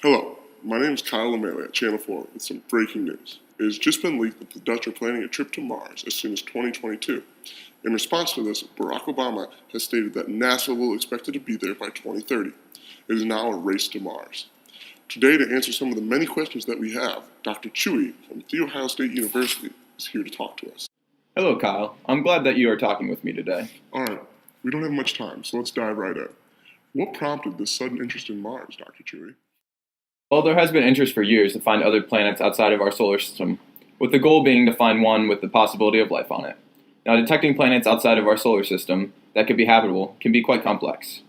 Hello, my name is Kyle Lamalie at Channel 4 with some breaking news. It has just been leaked that the Dutch are planning a trip to Mars as soon as 2022. In response to this, Barack Obama has stated that NASA will expect it to be there by 2030. It is now a race to Mars. Today, to answer some of the many questions that we have, Dr. Chewy from The Ohio State University is here to talk to us. Hello, Kyle. I'm glad that you are talking with me today. Alright, we don't have much time, so let's dive right in. What prompted this sudden interest in Mars, Dr. Chewy? Well, there has been interest for years to find other planets outside of our solar system, with the goal being to find one with the possibility of life on it. Now, detecting planets outside of our solar system that could be habitable can be quite complex.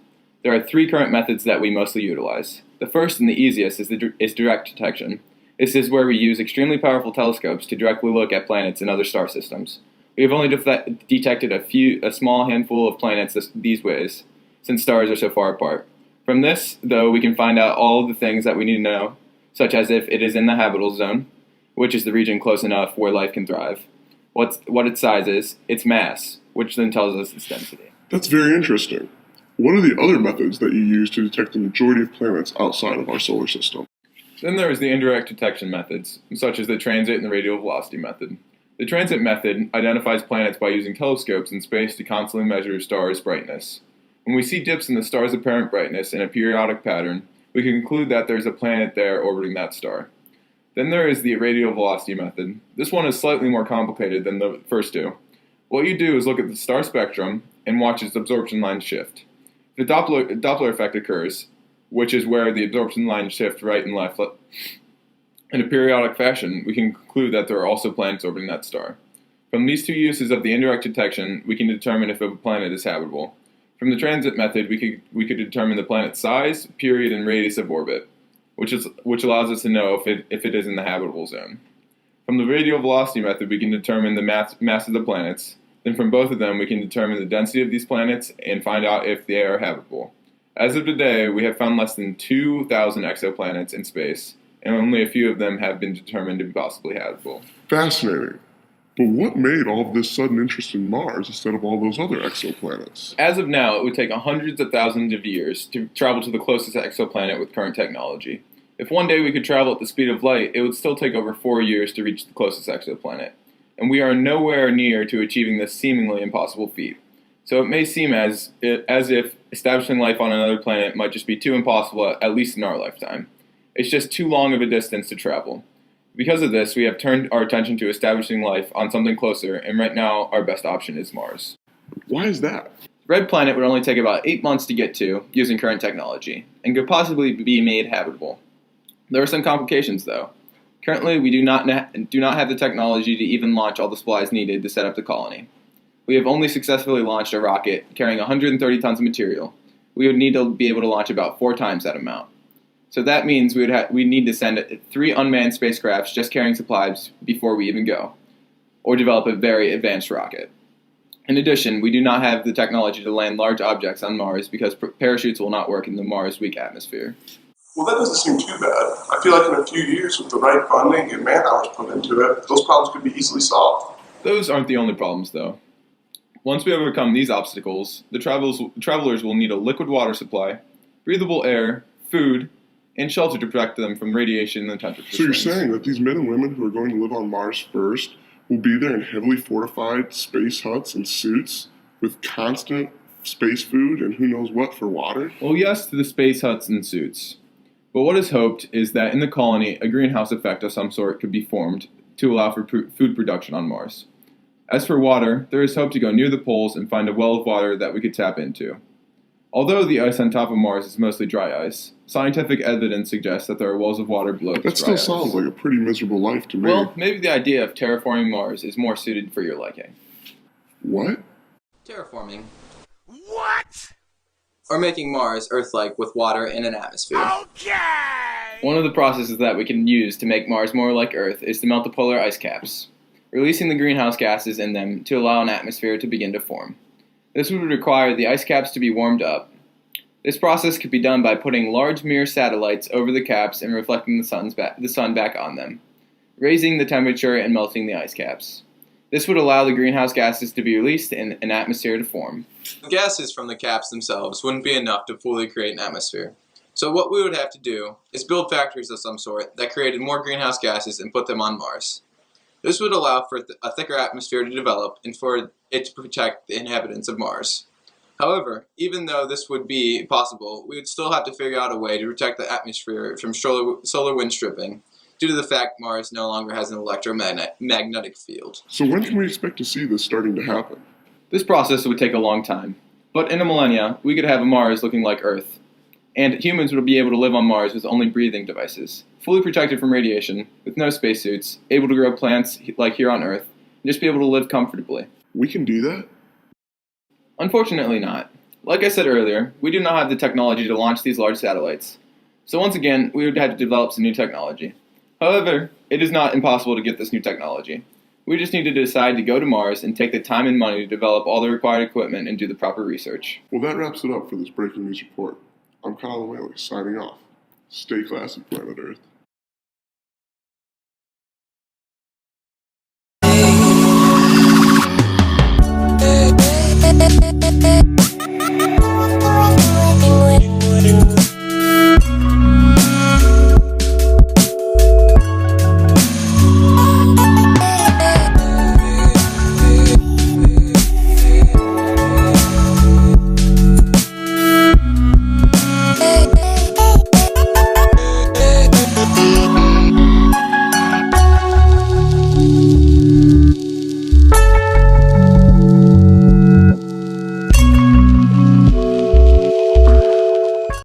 There are three current methods that we mostly utilize. The first and the easiest is direct detection. This is where we use extremely powerful telescopes to directly look at planets in other star systems. We have only detected a small handful of planets these ways, since stars are so far apart. From this, though, we can find out all of the things that we need to know, such as if it is in the habitable zone, which is the region close enough where life can thrive, what its size is, its mass, which then tells us its density. That's very interesting. What are the other methods that you use to detect the majority of planets outside of our solar system? Then there is the indirect detection methods, such as the transit and the radial velocity method. The transit method identifies planets by using telescopes in space to constantly measure stars' brightness. When we see dips in the star's apparent brightness in a periodic pattern, we can conclude that there's a planet there orbiting that star. Then there is the radial velocity method. This one is slightly more complicated than the first two. What you do is look at the star spectrum and watch its absorption lines shift. The Doppler effect occurs, which is where the absorption lines shift right and left in a periodic fashion. We can conclude that there are also planets orbiting that star. From these two uses of the indirect detection, we can determine if a planet is habitable. From the transit method, we could determine the planet's size, period, and radius of orbit, which allows us to know if it is in the habitable zone. From the radial velocity method, we can determine the mass of the planets. Then from both of them, we can determine the density of these planets and find out if they are habitable. As of today, we have found less than 2,000 exoplanets in space, and only a few of them have been determined to be possibly habitable. Fascinating. But what made all of this sudden interest in Mars instead of all those other exoplanets? As of now, it would take hundreds of thousands of years to travel to the closest exoplanet with current technology. If one day we could travel at the speed of light, it would still take over 4 years to reach the closest exoplanet. And we are nowhere near to achieving this seemingly impossible feat. So it may seem as if establishing life on another planet might just be too impossible, at least in our lifetime. It's just too long of a distance to travel. Because of this, we have turned our attention to establishing life on something closer, and right now our best option is Mars. Why is that? Red Planet would only take about 8 months to get to using current technology, and could possibly be made habitable. There are some complications, though. Currently, we do not have the technology to even launch all the supplies needed to set up the colony. We have only successfully launched a rocket carrying 130 tons of material. We would need to be able to launch about 4 times that amount. So that means we'd need to send 3 unmanned spacecrafts just carrying supplies before we even go, or develop a very advanced rocket. In addition, we do not have the technology to land large objects on Mars because parachutes will not work in the Mars' weak atmosphere. Well, that doesn't seem too bad. I feel like in a few years, with the right funding and man hours put into it, those problems could be easily solved. Those aren't the only problems, though. Once we overcome these obstacles, the travelers will need a liquid water supply, breathable air, food, and shelter to protect them from radiation and temperature. So you're saying that these men and women who are going to live on Mars first will be there in heavily fortified space huts and suits with constant space food and who knows what for water? Well, yes to the space huts and suits. But what is hoped is that in the colony, a greenhouse effect of some sort could be formed to allow for food production on Mars. As for water, there is hope to go near the poles and find a well of water that we could tap into. Although the ice on top of Mars is mostly dry ice, scientific evidence suggests that there are wells of water below this dry ice. That still sounds like a pretty miserable life to me. Well, maybe the idea of terraforming Mars is more suited for your liking. What? Terraforming. What? Or making Mars Earth-like with water and an atmosphere. Okay! One of the processes that we can use to make Mars more like Earth is to melt the polar ice caps, releasing the greenhouse gases in them to allow an atmosphere to begin to form. This would require the ice caps to be warmed up. This process could be done by putting large mirror satellites over the caps and reflecting the sun back on them, raising the temperature and melting the ice caps. This would allow the greenhouse gases to be released and an atmosphere to form. The gases from the caps themselves wouldn't be enough to fully create an atmosphere. So what we would have to do is build factories of some sort that created more greenhouse gases and put them on Mars. This would allow for a thicker atmosphere to develop and for it to protect the inhabitants of Mars. However, even though this would be possible, we would still have to figure out a way to protect the atmosphere from solar wind stripping, due to the fact Mars no longer has an electromagnetic field. So when can we expect to see this starting to happen? This process would take a long time, but in a millennia, we could have a Mars looking like Earth, and humans would be able to live on Mars with only breathing devices, fully protected from radiation, with no spacesuits, able to grow plants like here on Earth, and just be able to live comfortably. We can do that? Unfortunately not. Like I said earlier, we do not have the technology to launch these large satellites. So once again, we would have to develop some new technology. However, it is not impossible to get this new technology. We just need to decide to go to Mars and take the time and money to develop all the required equipment and do the proper research. Well, that wraps it up for this breaking news report. I'm Lamalie, signing off. Stay classy, planet Earth.